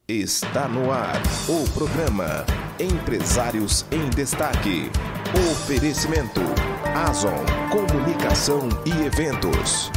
Está no ar o programa Empresários em Destaque. Oferecimento Azon Comunicação e Eventos.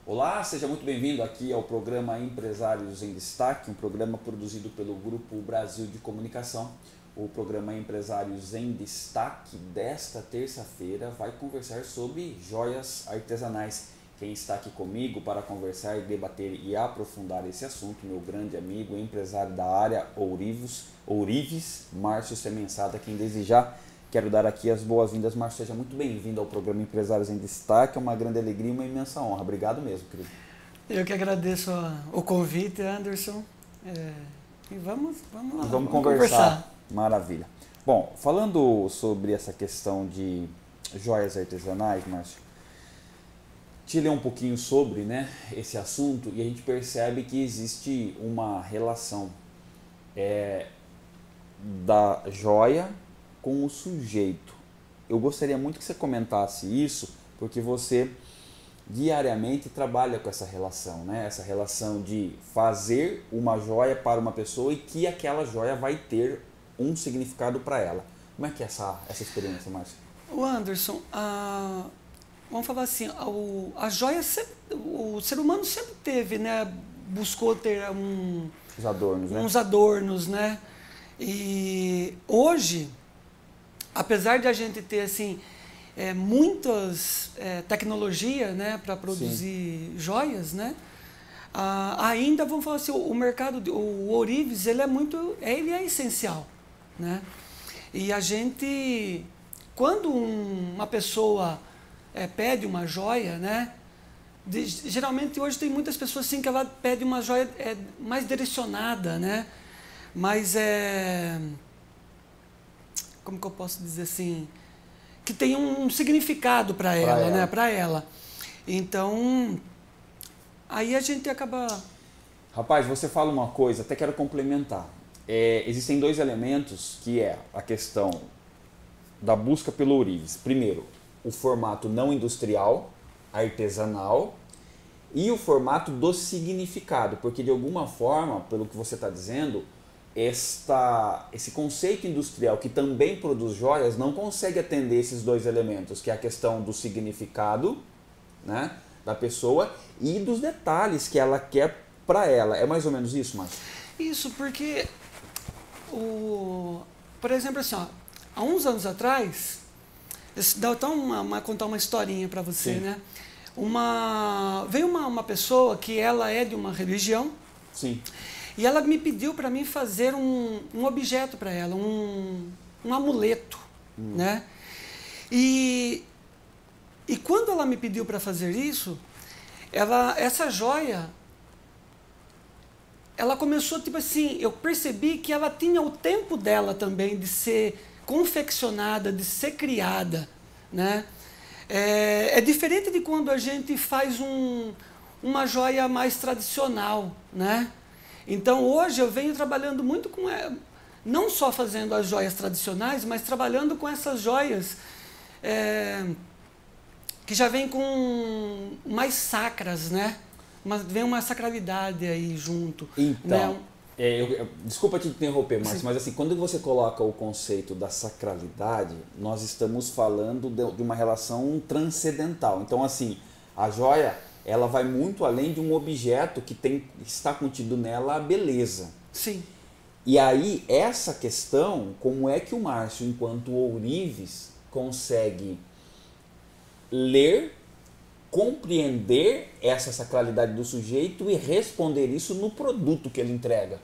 Olá, seja muito bem-vindo aqui ao programa Empresários em Destaque, um programa produzido pelo Grupo Brasil de Comunicação. O programa Empresários em Destaque desta terça-feira vai conversar sobre joias artesanais. Quem está aqui comigo para conversar, debater e aprofundar esse assunto, meu grande amigo, empresário da área Ourives, Márcio Semensata, quem desejar. Quero dar aqui as boas-vindas. Márcio, seja muito bem-vindo ao programa Empresários em Destaque. É uma grande alegria e uma imensa honra. Obrigado mesmo, querido. Eu que agradeço o convite, Anderson. E vamos lá. Vamos conversar. Maravilha. Bom, falando sobre essa questão de joias artesanais, Márcio, te ler um pouquinho sobre, esse assunto, e a gente percebe que existe uma relação da joia com o sujeito. Eu gostaria muito que você comentasse isso, porque você diariamente trabalha com essa relação, Essa relação de fazer uma joia para uma pessoa e que aquela joia vai ter um significado para ela. Como é que é essa experiência, Márcio? O Anderson, vamos falar assim, a joia, o ser humano sempre teve, buscou ter os adornos, uns adornos, E hoje, apesar de a gente ter assim muitas tecnologia, para produzir joias, ainda vamos falar assim, o mercado, o Ourives, ele é essencial, E a gente, quando uma pessoa pede uma joia, geralmente hoje tem muitas pessoas assim que ela pede uma joia mais direcionada, Mas como que eu posso dizer assim, que tem um significado para ela, Para ela. Então, aí a gente acaba... Rapaz, você fala uma coisa, até quero complementar. Existem dois elementos, que é a questão da busca pelo Ourives. Primeiro, o formato não industrial, artesanal, e o formato do significado, porque de alguma forma, pelo que você está dizendo, esse conceito industrial que também produz joias não consegue atender esses dois elementos, que é a questão do significado, da pessoa e dos detalhes que ela quer para ela. É mais ou menos isso, Márcio? Isso, porque, por exemplo, assim, há uns anos atrás, contar uma historinha para você, Sim. Veio uma pessoa que ela é de uma religião. Sim. E ela me pediu para mim fazer um objeto para ela, um amuleto, E quando ela me pediu para fazer isso, essa joia, ela começou, tipo assim, eu percebi que ela tinha o tempo dela também de ser confeccionada, de ser criada, É diferente de quando a gente faz uma joia mais tradicional, Então, hoje eu venho trabalhando muito com... não só fazendo as joias tradicionais, mas trabalhando com essas joias que já vêm com mais sacras, Vem uma sacralidade aí junto. Então, desculpa te interromper, mas assim, quando você coloca o conceito da sacralidade, nós estamos falando de uma relação transcendental. Então, assim, a joia, ela vai muito além de um objeto que está contido nela a beleza. Sim. E aí, essa questão, como é que o Márcio, enquanto Ourives, consegue ler, compreender essa sacralidade do sujeito e responder isso no produto que ele entrega?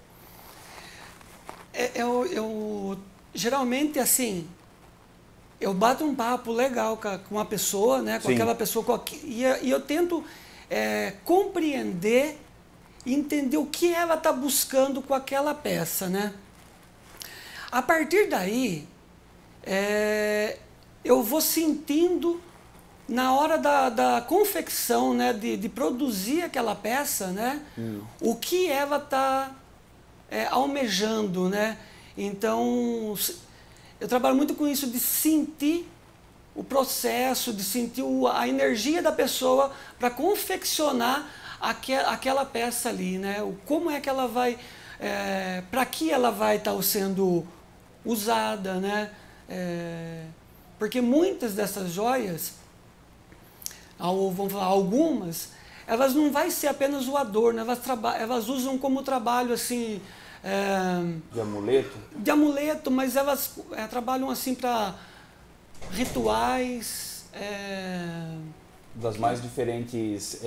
Geralmente, assim, eu bato um papo legal com uma pessoa, com Sim. aquela pessoa, e eu tento compreender e entender o que ela está buscando com aquela peça, A partir daí, eu vou sentindo na hora da confecção, de produzir aquela peça, o que ela está almejando, Então, eu trabalho muito com isso de sentir o processo, de sentir a energia da pessoa para confeccionar aquela peça ali, né? Como é que ela vai, para que ela vai estar sendo usada, né? Porque muitas dessas joias, vamos falar, algumas, elas não vai ser apenas o adorno, elas usam como trabalho assim... de amuleto? De amuleto, mas elas trabalham assim para rituais... das mais diferentes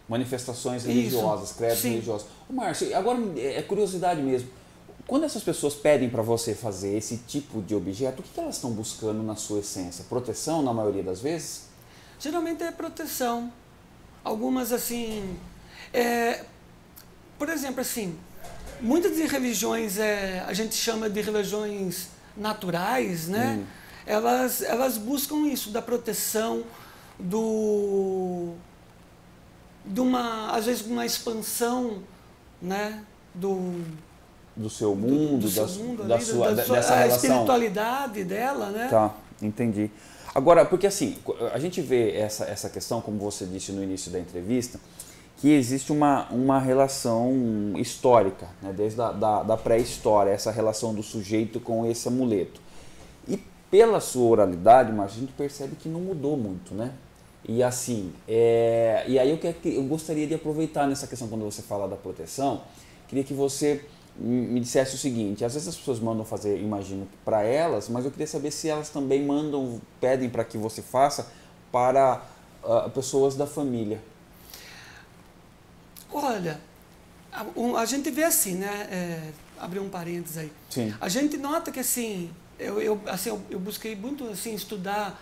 manifestações religiosas, credos religiosos. Ô, Márcio, agora é curiosidade mesmo. Quando essas pessoas pedem para você fazer esse tipo de objeto, o que elas estão buscando na sua essência? Proteção, na maioria das vezes? Geralmente é proteção. Algumas, assim... por exemplo, assim, muitas de religiões, a gente chama de religiões naturais, né? Elas buscam isso, da proteção, às vezes, uma expansão, né? Do seu mundo, dessa relação. A espiritualidade dela, né? Tá, entendi. Agora, porque assim, a gente vê essa questão, como você disse no início da entrevista, que existe uma relação histórica, né? Desde da pré-história, essa relação do sujeito com esse amuleto. E pela sua oralidade, Márcio, a gente percebe que não mudou muito, né? E assim, e aí eu gostaria de aproveitar nessa questão, quando você fala da proteção, queria que você me dissesse o seguinte: às vezes as pessoas mandam fazer, imagino, para elas, mas eu queria saber se elas também pedem para que você faça para pessoas da família. Olha, a gente vê assim, né? Abrir um parênteses aí. Sim. A gente nota que assim, eu busquei muito assim estudar,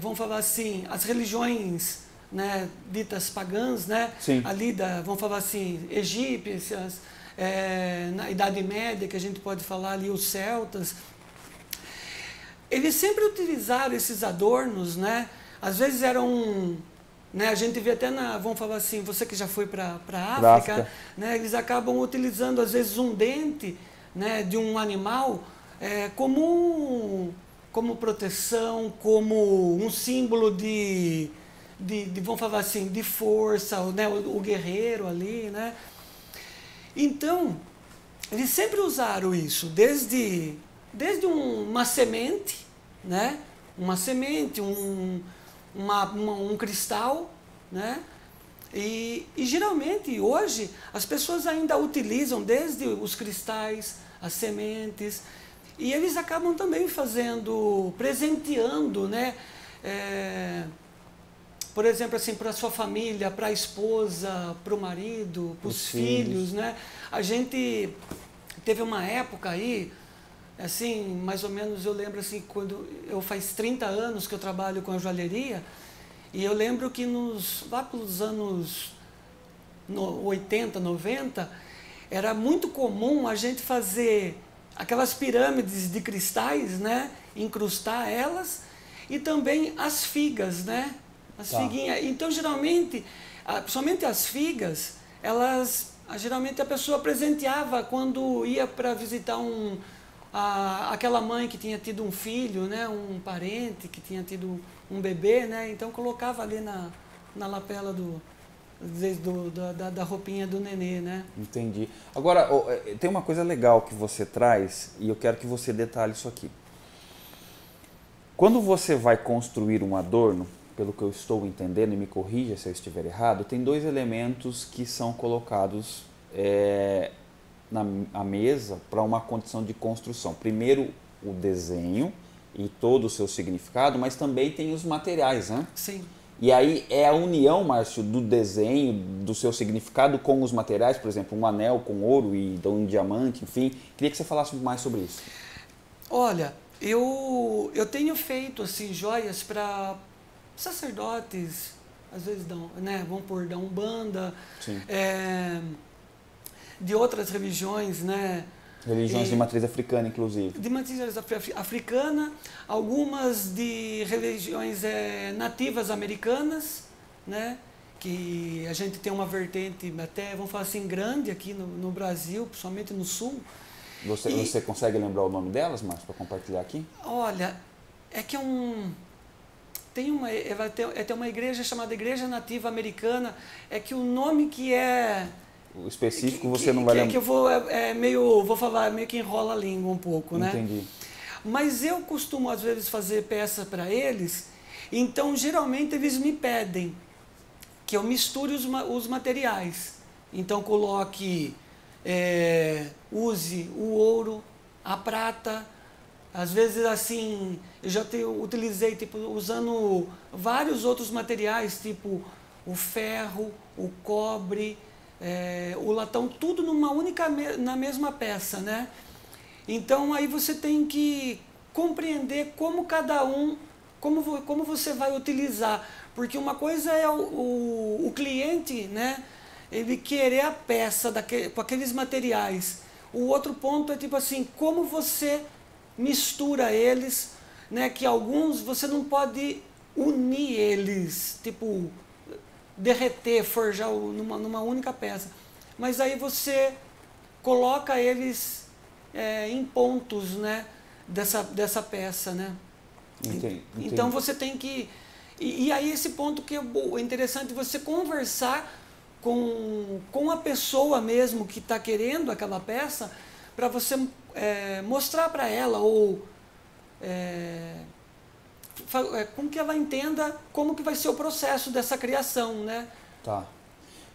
vamos falar assim, as religiões, né, ditas pagãs, né? Sim. Ali vamos falar assim, egípcias, na Idade Média, que a gente pode falar ali, os celtas. Eles sempre utilizaram esses adornos, né? Às vezes eram... Né, a gente vê até vamos falar assim, você que já foi para a África, né, eles acabam utilizando às vezes um dente, né, de um animal como proteção, como um símbolo de vamos falar assim, de força, né, o guerreiro ali, né? Então, eles sempre usaram isso, desde uma semente, né, uma semente, um cristal, né? E geralmente hoje as pessoas ainda utilizam desde os cristais, as sementes, e eles acabam também presenteando, né? Por exemplo, assim, para a sua família, para a esposa, para o marido, para os filhos, né? A gente teve uma época aí, assim, mais ou menos, eu lembro assim, quando faz 30 anos que eu trabalho com a joalheria, e eu lembro que lá pelos anos 80, 90, era muito comum a gente fazer aquelas pirâmides de cristais, né? Incrustar elas, e também as figas, né? As figuinhas. Então, geralmente, principalmente as figas, geralmente a pessoa presenteava quando ia para visitar aquela mãe que tinha tido um filho, né, um parente que tinha tido um bebê, né, então colocava ali na lapela da roupinha do nenê, né. Entendi. Agora, tem uma coisa legal que você traz, e eu quero que você detalhe isso aqui. Quando você vai construir um adorno, pelo que eu estou entendendo, e me corrija se eu estiver errado, tem dois elementos que são colocados na mesa para uma condição de construção. Primeiro, o desenho e todo o seu significado, mas também tem os materiais, né? Sim. E aí é a união, Márcio, do desenho, do seu significado com os materiais, por exemplo, um anel com ouro e um diamante, enfim. Queria que você falasse mais sobre isso. Olha, eu tenho feito assim joias para sacerdotes, às vezes vão por da Umbanda, de outras religiões, né? Religiões de matriz africana, inclusive. De matriz africana, algumas de religiões nativas americanas, né? Que a gente tem uma vertente até, vamos falar assim, grande aqui no Brasil, principalmente no Sul. Você consegue lembrar o nome delas, Márcio, para compartilhar aqui? Olha, É que tem uma igreja chamada Igreja Nativa Americana, é que o nome que é... O específico você não vai lembrar. Que eu vou falar, meio que enrola a língua um pouco, né? Entendi. Mas eu costumo, às vezes, fazer peça para eles, então, geralmente, eles me pedem que eu misture os materiais. Então, coloque, use o ouro, a prata. Às vezes, assim, eu já utilizei, tipo, usando vários outros materiais, tipo o ferro, o cobre, o latão, tudo na mesma peça, né? Então, aí você tem que compreender como cada um, como você vai utilizar. Porque uma coisa é o cliente, né? Ele querer a peça com aqueles materiais. O outro ponto é, tipo assim, como você mistura eles, né? Que alguns você não pode unir eles, tipo, derreter, forjar numa única peça. Mas aí você coloca eles em pontos, né? Dessa peça, né? Entendi. Então você tem que... E aí esse ponto que é interessante, você conversar com a pessoa mesmo que está querendo aquela peça, para você mostrar para ela, ou com que ela entenda como que vai ser o processo dessa criação, né? Tá.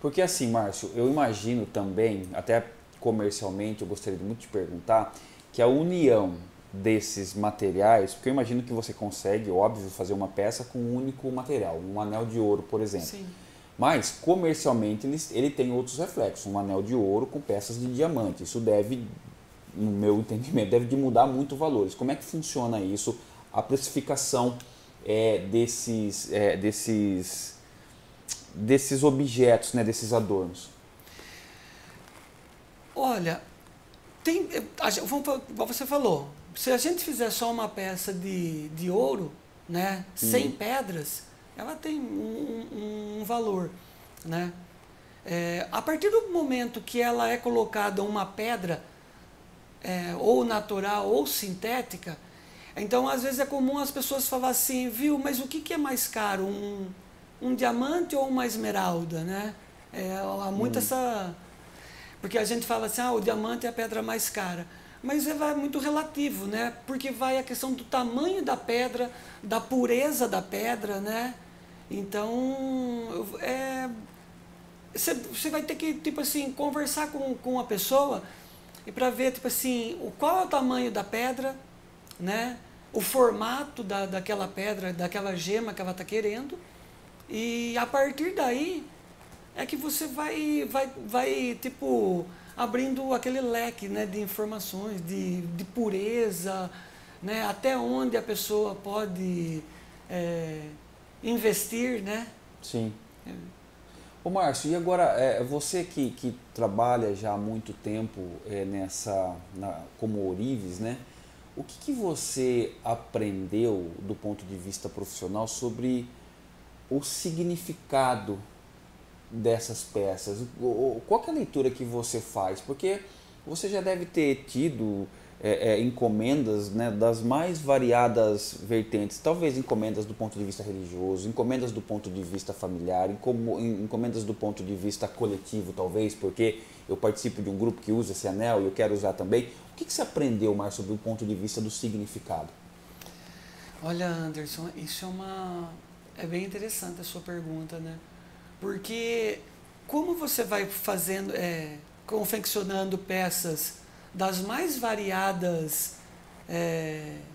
Porque assim, Márcio, eu imagino também, até comercialmente, eu gostaria muito de perguntar, que a união desses materiais, porque eu imagino que você consegue, óbvio, fazer uma peça com um único material, um anel de ouro, por exemplo. Sim. Mas, comercialmente, ele tem outros reflexos, um anel de ouro com peças de diamante. Isso deve, no meu entendimento, deve de mudar muito valores. Como é que funciona isso, a precificação desses objetos, né, desses adornos? Olha, como você falou, se a gente fizer só uma peça de ouro, né, sem pedras, ela tem um valor, né? A partir do momento que ela é colocada uma pedra, ou natural ou sintética, então às vezes é comum as pessoas falarem assim, viu, mas o que é mais caro, um diamante ou uma esmeralda, né? Há muito essa... Porque a gente fala assim, o diamante é a pedra mais cara. Mas é muito relativo, né? Porque vai a questão do tamanho da pedra, da pureza da pedra, né? Então, você vai ter que, tipo assim, conversar com a pessoa e para ver, tipo assim, qual é o tamanho da pedra, né? O formato daquela pedra, daquela gema que ela está querendo. E a partir daí é que você vai tipo, abrindo aquele leque, né, de informações, de pureza, né, até onde a pessoa pode investir, né? Sim. Ô Márcio, e agora, você que trabalha já há muito tempo como ourives, né? O que você aprendeu do ponto de vista profissional sobre o significado dessas peças? Qual que é a leitura que você faz? Porque você já deve ter tido encomendas, né, das mais variadas vertentes, talvez encomendas do ponto de vista religioso, encomendas do ponto de vista familiar, encomendas do ponto de vista coletivo, talvez, porque eu participo de um grupo que usa esse anel e eu quero usar também. O que você aprendeu mais sobre o ponto de vista do significado? Olha, Anderson, isso é bem interessante a sua pergunta, né? Porque como você vai fazendo, confeccionando peças das mais variadas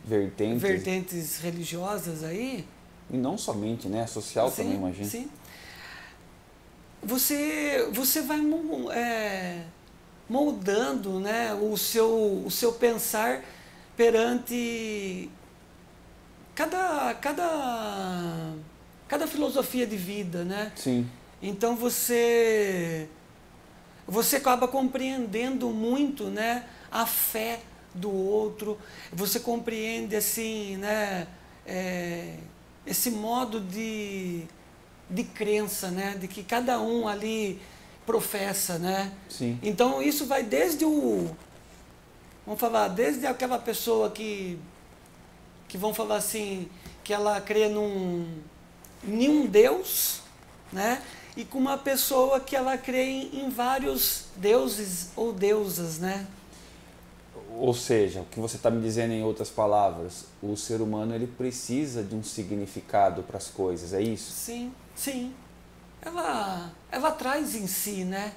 vertentes religiosas aí... E não somente, né? Social sim, também, imagino. Sim. Você vai moldando, né, o seu pensar perante cada filosofia de vida, né? Sim. Então você acaba compreendendo muito, né, a fé do outro, você compreende assim, né, esse modo de crença, né, de que cada um ali professa, né? Sim. Então isso vai desde desde aquela pessoa que que vão falar assim, que ela crê em um Deus, né? E com uma pessoa que ela crê em vários deuses ou deusas, né? Ou seja, o que você está me dizendo em outras palavras, o ser humano ele precisa de um significado para as coisas, é isso? Sim, sim. Ela traz em si, né?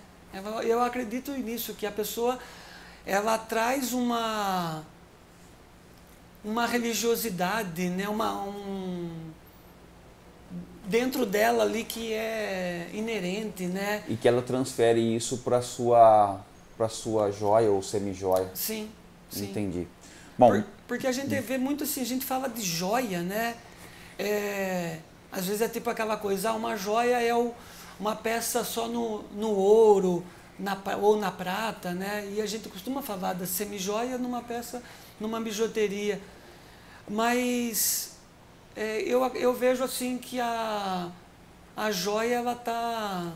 Eu acredito nisso, que a pessoa ela traz uma religiosidade, né? Dentro dela ali que é inerente, né? E que ela transfere isso para sua joia ou semi-joia. Sim, sim. Entendi. Bom, porque a gente vê muito assim, a gente fala de joia, né? Às vezes é tipo aquela coisa, uma joia é uma peça só no ouro ou na prata, né? E a gente costuma falar da semi-joia numa peça, numa bijuteria. Mas eu vejo assim que a joia ela está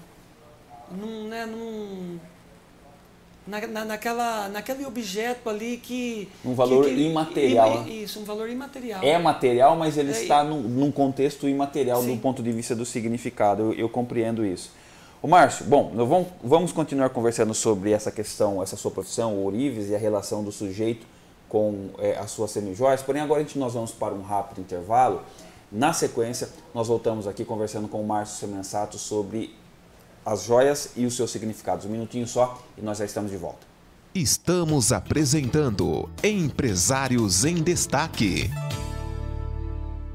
naquele objeto ali que... Um valor imaterial. Isso, um valor imaterial. É material, mas ele está num contexto imaterial do ponto de vista do significado. Eu compreendo isso. Ô Márcio, bom, nós vamos continuar conversando sobre essa questão, essa sua profissão, o ourives, e a relação do sujeito com as suas semi-joias. Porém, agora nós vamos para um rápido intervalo. Na sequência, nós voltamos aqui conversando com o Márcio Semensato sobre as joias e os seus significados. Um minutinho só e nós já estamos de volta. Estamos apresentando Empresários em Destaque.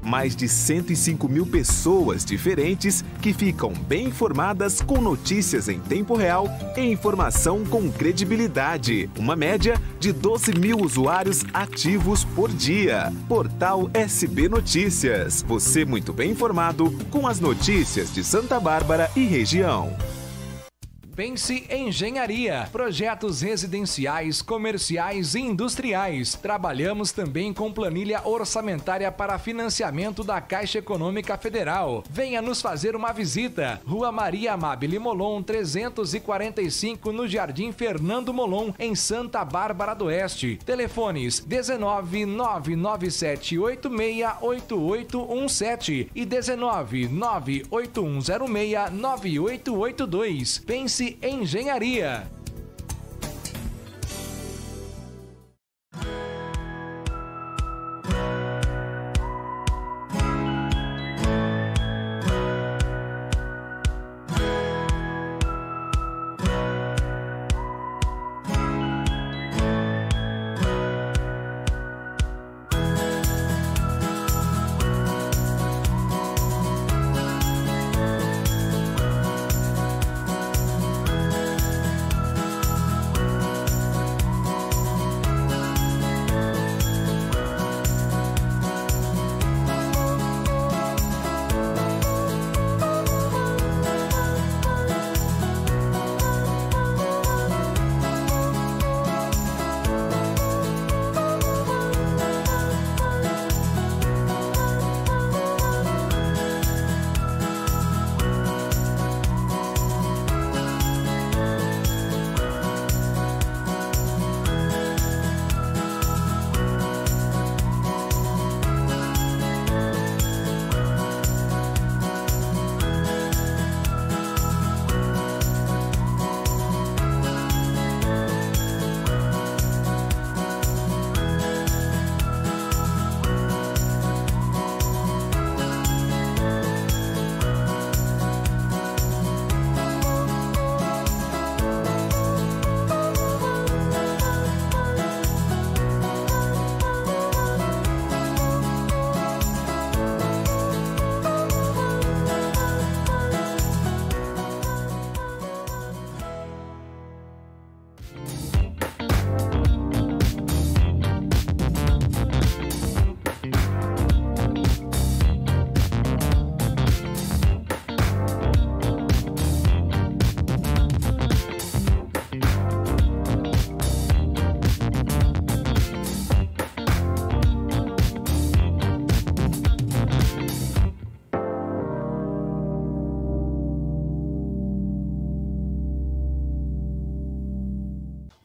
Mais de 105 mil pessoas diferentes que ficam bem informadas com notícias em tempo real e informação com credibilidade. Uma média de 12 mil usuários ativos por dia. Portal SB Notícias. Você muito bem informado com as notícias de Santa Bárbara e região. Pense Engenharia, projetos residenciais, comerciais e industriais. Trabalhamos também com planilha orçamentária para financiamento da Caixa Econômica Federal. Venha nos fazer uma visita. Rua Maria Amabile Molon, 345, no Jardim Fernando Molon, em Santa Bárbara do Oeste. Telefones 19 99786 8817 e 19 98106 9882. Pense Engenharia.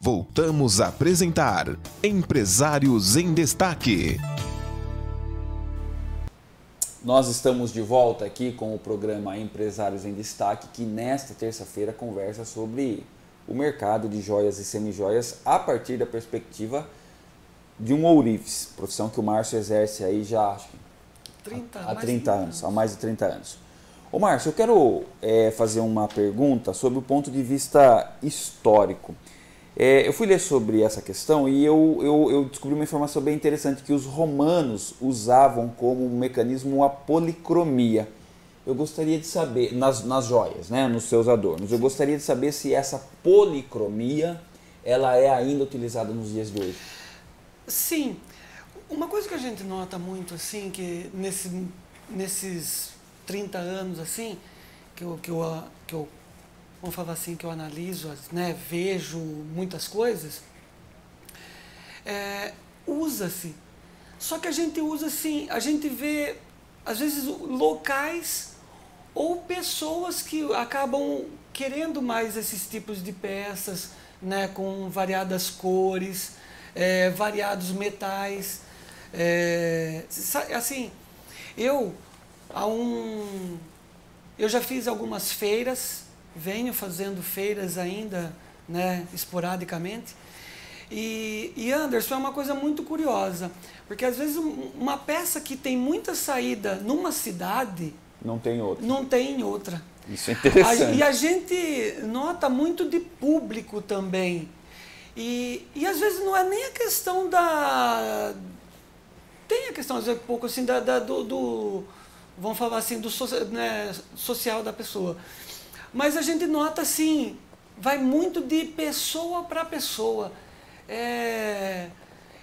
Voltamos a apresentar Empresários em Destaque. Nós estamos de volta aqui com o programa Empresários em Destaque, que nesta terça-feira conversa sobre o mercado de joias e semijoias a partir da perspectiva de um ourives, profissão que o Márcio exerce aí já acho que há 30 anos, há mais de 30 anos. Ô Márcio, eu quero fazer uma pergunta sobre o ponto de vista histórico. Eu fui ler sobre essa questão e eu descobri uma informação bem interessante, que os romanos usavam como um mecanismo a policromia. Eu gostaria de saber, nas joias, né, nos seus adornos, eu gostaria de saber se essa policromia ela é ainda utilizada nos dias de hoje. Sim. Uma coisa que a gente nota muito, assim, que nesses 30 anos, assim, que eu vamos falar assim, que eu analiso, né, vejo muitas coisas, usa-se. Só que a gente usa assim, a gente vê, às vezes, locais ou pessoas que acabam querendo mais esses tipos de peças, né, com variadas cores, variados metais. Assim, eu já fiz algumas feiras, venho fazendo feiras ainda, né, esporadicamente. E Anderson, é uma coisa muito curiosa, porque às vezes uma peça que tem muita saída numa cidade não tem outra. Não tem em outra. Isso é interessante. E a gente nota muito de público também. E às vezes não é nem a questão da... Tem a questão, às vezes, um pouco assim, do vamos falar assim, do social da pessoa. Mas a gente nota assim, vai muito de pessoa para pessoa.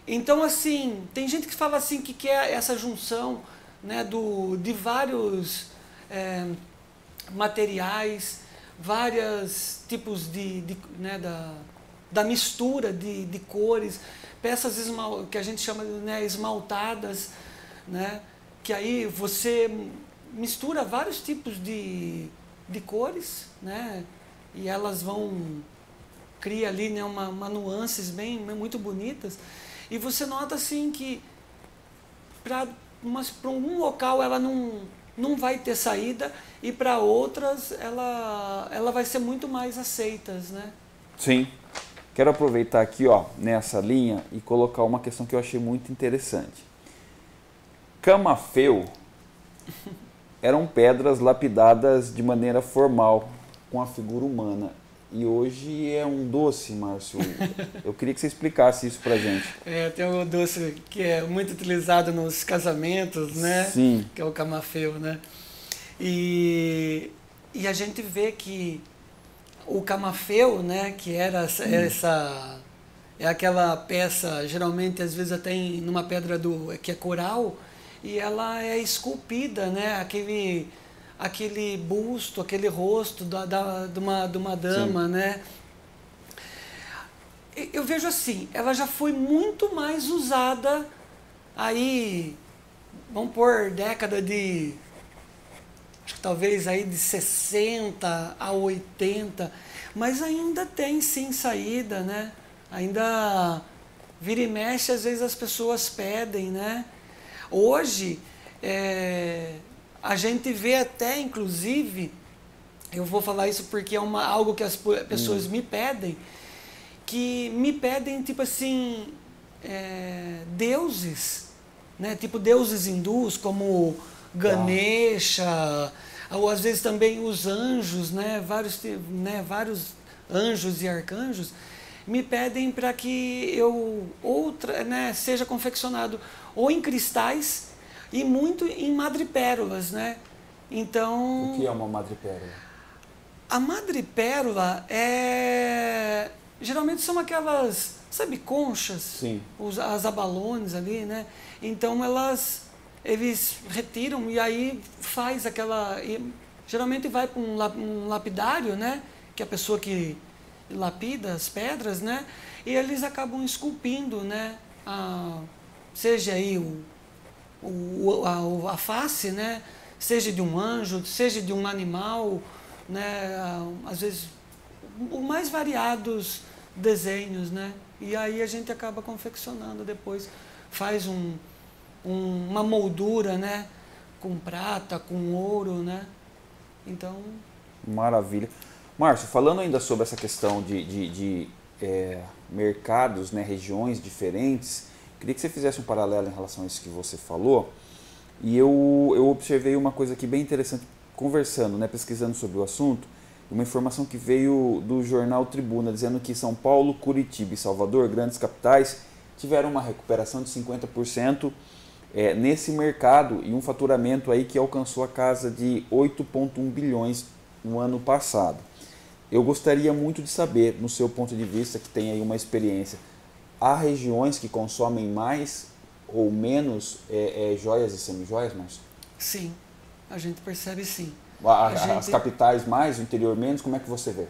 Então, assim, tem gente que fala assim que quer essa junção, né, de vários materiais, vários tipos né, da mistura de cores, peças que a gente chama de, né, esmaltadas, né, que aí você mistura vários tipos de cores, né, e elas cria ali, né, uma nuances muito bonitas, e você nota assim que para um local ela não vai ter saída e para outras ela vai ser muito mais aceitas, né? Sim. Quero aproveitar aqui, ó, nessa linha e colocar uma questão que eu achei muito interessante. Camafeu eram pedras lapidadas de maneira formal com a figura humana. E hoje é um doce, Márcio. Eu queria que você explicasse isso pra gente. Tem um doce que é muito utilizado nos casamentos, né? Sim. Que é o camafeu, né? E a gente vê que o camafeu, né? Que era é aquela peça, geralmente, às vezes até numa pedra que é coral, e ela é esculpida, né? Aquele busto, aquele rosto de uma dama, sim, né? Eu vejo assim, ela já foi muito mais usada aí, vamos pôr década de, acho que talvez aí de 60 a 80, mas ainda tem sim saída, né? Ainda vira e mexe, às vezes as pessoas pedem, né? Hoje, a gente vê até, inclusive, eu vou falar isso porque é algo que as pessoas me pedem, tipo assim, deuses, né? Tipo deuses hindus, como Ganesha, ou às vezes também os anjos, né? Vários anjos e arcanjos, me pedem para que seja confeccionado ou em cristais, e muito em madrepérolas, né? Então... O que é uma madrepérola? A madrepérola geralmente são aquelas, sabe, conchas? Sim. As abalones ali, né? Então eles retiram e aí faz aquela... Geralmente vai para um lapidário, né? Que é a pessoa que lapida as pedras, né? E eles acabam esculpindo, né? Seja aí a face, né? Seja de um anjo, seja de um animal, né? Às vezes, os mais variados desenhos, né? E aí a gente acaba confeccionando depois, faz uma moldura, né? com prata, com ouro, né? Então... Maravilha. Márcio, falando ainda sobre essa questão de mercados, né, regiões diferentes, queria que você fizesse um paralelo em relação a isso que você falou. E eu observei uma coisa aqui bem interessante, conversando, né, pesquisando sobre o assunto, uma informação que veio do jornal Tribuna, dizendo que São Paulo, Curitiba e Salvador, grandes capitais, tiveram uma recuperação de 50% nesse mercado e um faturamento aí que alcançou a casa de 8,1 bilhões no ano passado. Eu gostaria muito de saber, no seu ponto de vista, que tem aí uma experiência, há regiões que consomem mais ou menos joias e semijoias, Márcio? Sim, a gente percebe sim. As capitais mais, o interior menos, como é que você vê?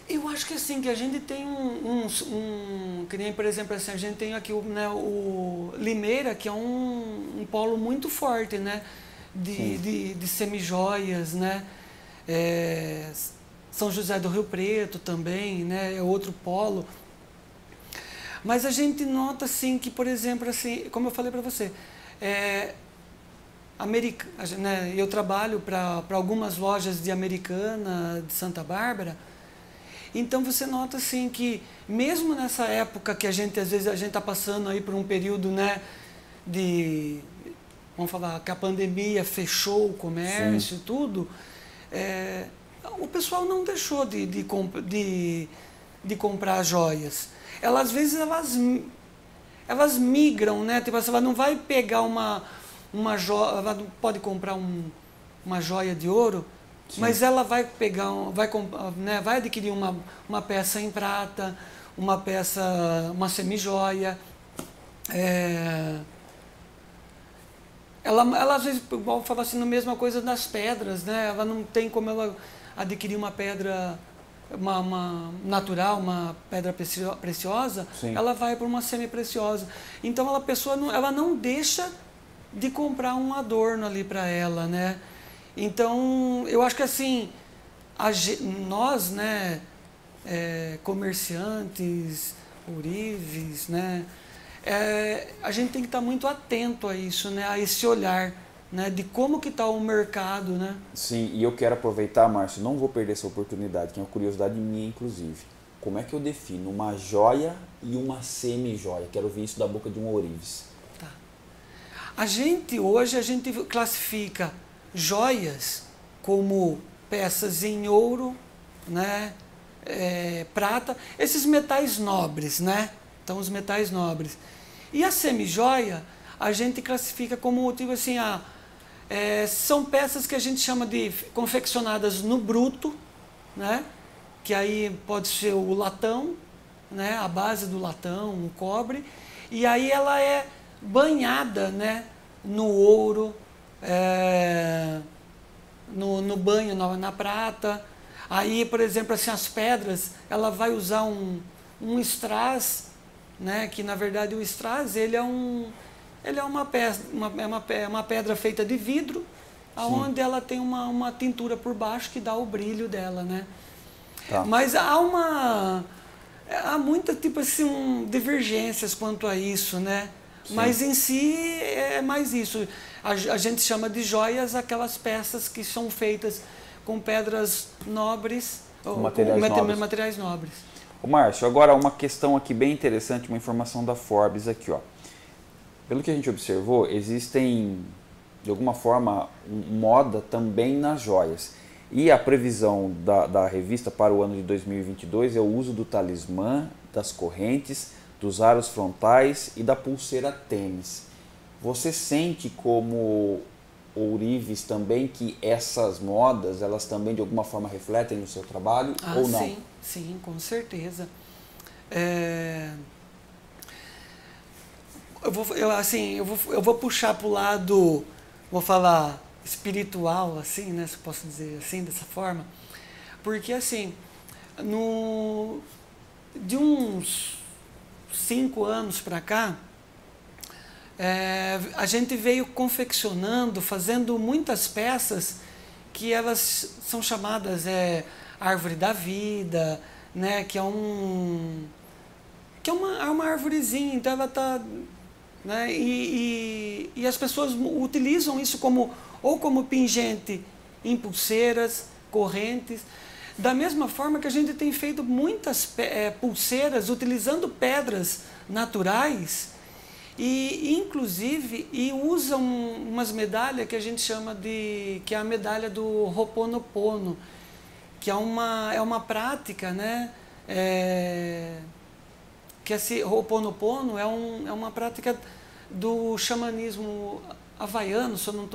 Eu acho que assim, que a gente tem que nem, por exemplo, assim, a gente tem aqui o Limeira, que é um polo muito forte, né? De semijoias, né? São José do Rio Preto também, né? É outro polo. Mas a gente nota assim que, por exemplo, assim, como eu falei para você, né, eu trabalho para algumas lojas de Americana, de Santa Bárbara. Então você nota assim que mesmo nessa época que às vezes a gente está passando aí por um período, né, vamos falar que a pandemia fechou o comércio. Sim. E tudo, o pessoal não deixou de comprar joias. Às vezes elas migram, né? Tipo, ela não vai pegar uma joia, ela não pode comprar uma joia de ouro. Sim. Mas ela vai pegar, vai adquirir uma peça em prata, uma semijoia. Ela às vezes, igual fala assim, a mesma coisa das pedras, né? Ela não tem como ela adquirir uma pedra uma natural, uma pedra preciosa. Sim. Ela vai para uma semi-preciosa. Então a pessoa ela não deixa de comprar um adorno ali para ela, né? Então, eu acho que assim, nós, né, comerciantes, ourives, né, a gente tem que estar muito atento a isso, né, a esse olhar, né, de como que está o mercado, né? Sim, e eu quero aproveitar, Márcio, não vou perder essa oportunidade, que é uma curiosidade minha, inclusive. Como é que eu defino uma joia e uma semi-joia? Quero ouvir isso da boca de um ourives. Tá. Hoje a gente classifica joias como peças em ouro, né, prata, esses metais nobres, né? Então os metais nobres. E a semijoia a gente classifica como tipo assim, são peças que a gente chama de confeccionadas no bruto, né? Que aí pode ser o latão, né? A base do latão, o cobre, e aí ela é banhada, né, no ouro. No banho, na prata. Aí, por exemplo, assim, as pedras, ela vai usar um strass, né, que na verdade o strass ele é uma pedra feita de vidro, onde ela tem uma tintura por baixo que dá o brilho dela, né? Tá. Mas há muitas tipo assim, divergências quanto a isso, né? Sim. Mas em si é mais isso. A gente chama de joias aquelas peças que são feitas com pedras nobres, materiais nobres. Ô Márcio, agora uma questão aqui bem interessante, uma informação da Forbes aqui, ó. Pelo que a gente observou, existem, de alguma forma, moda também nas joias. E a previsão da revista para o ano de 2022 é o uso do talismã, das correntes, dos aros frontais e da pulseira tênis. Você sente como ourives também que essas modas, elas também de alguma forma refletem no seu trabalho ou não? Sim, com certeza. Eu vou puxar para o lado, vou falar espiritual, assim, né, se eu posso dizer assim, dessa forma, porque assim, de uns 5 anos para cá, a gente veio confeccionando, fazendo muitas peças que elas são chamadas árvore da vida, né, que é uma arvorezinha, então ela está né? E as pessoas utilizam isso ou como pingente em pulseiras, correntes. Da mesma forma que a gente tem feito muitas pulseiras utilizando pedras naturais inclusive usam umas medalhas que a gente chama que é a medalha do Ho'oponopono, que é uma prática, né? Que esse Ho'oponopono é uma prática do xamanismo havaiano, se eu não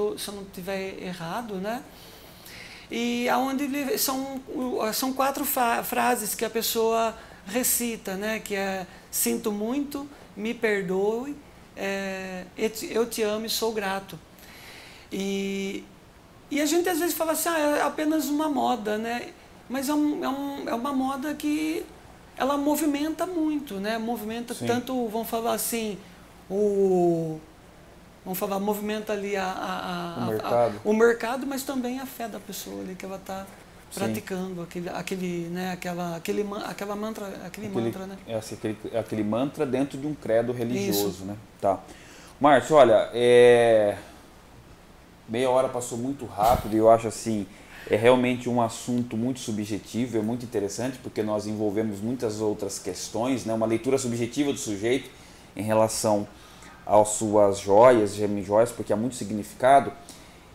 estiver errado, né? E aonde são 4 frases que a pessoa recita, né? Que é: sinto muito, me perdoe, eu te amo e sou grato. E a gente às vezes fala assim, é apenas uma moda, né? Mas é uma moda que ela movimenta muito, né? Movimenta Sim. tanto, vamos falar assim, movimenta ali o mercado, mas também a fé da pessoa ali que ela está praticando aquele mantra, né? Aquele mantra dentro de um credo religioso, Isso. né? Tá. Márcio, olha, meia hora passou muito rápido e eu acho assim, é realmente um assunto muito subjetivo, é muito interessante porque nós envolvemos muitas outras questões, né? Uma leitura subjetiva do sujeito em relação às suas joias, gemijoias, porque há muito significado.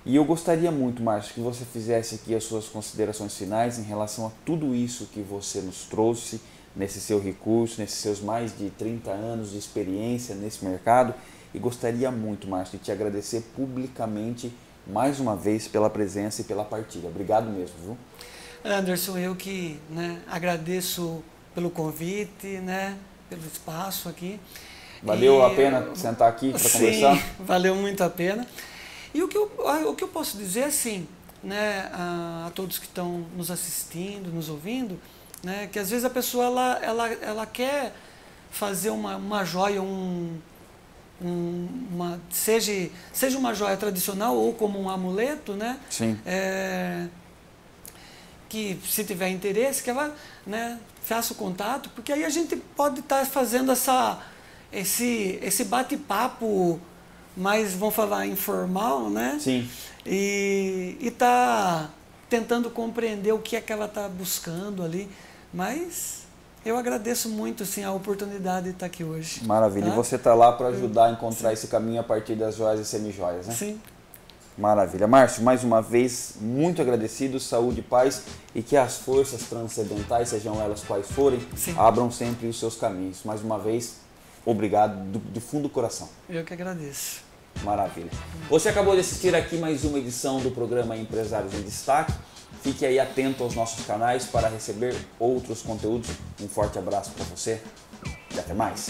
E eu gostaria muito, Márcio, que você fizesse aqui as suas considerações finais em relação a tudo isso que você nos trouxe nesse seu recurso, nesses seus mais de 30 anos de experiência nesse mercado. E gostaria muito, Márcio, de te agradecer publicamente mais uma vez pela presença e pela partilha. Obrigado mesmo, viu? Anderson, eu que agradeço pelo convite, né, pelo espaço aqui. Valeu a pena sentar aqui para conversar? Sim, valeu muito a pena. E o que eu posso dizer, assim, né, a todos que estão nos assistindo, nos ouvindo, né, que às vezes a pessoa ela quer fazer uma joia, seja uma joia tradicional ou como um amuleto, né? Sim. Que se tiver interesse, que ela, né, faça o contato, porque aí a gente pode estar fazendo esse bate-papo mais, vamos falar, informal, né? Sim. E tá tentando compreender o que é que ela está buscando ali, mas eu agradeço muito, assim, a oportunidade de estar aqui hoje. Maravilha. Tá? E você está lá para ajudar a encontrar esse caminho a partir das joias e semijoias, né? Sim. Maravilha. Márcio, mais uma vez, muito agradecido, saúde e paz, e que as forças transcendentais, sejam elas quais forem, Sim. abram sempre os seus caminhos. Mais uma vez, obrigado do fundo do coração. Eu que agradeço. Maravilha. Você acabou de assistir aqui mais uma edição do programa Empresários em Destaque. Fique aí atento aos nossos canais para receber outros conteúdos. Um forte abraço para você e até mais.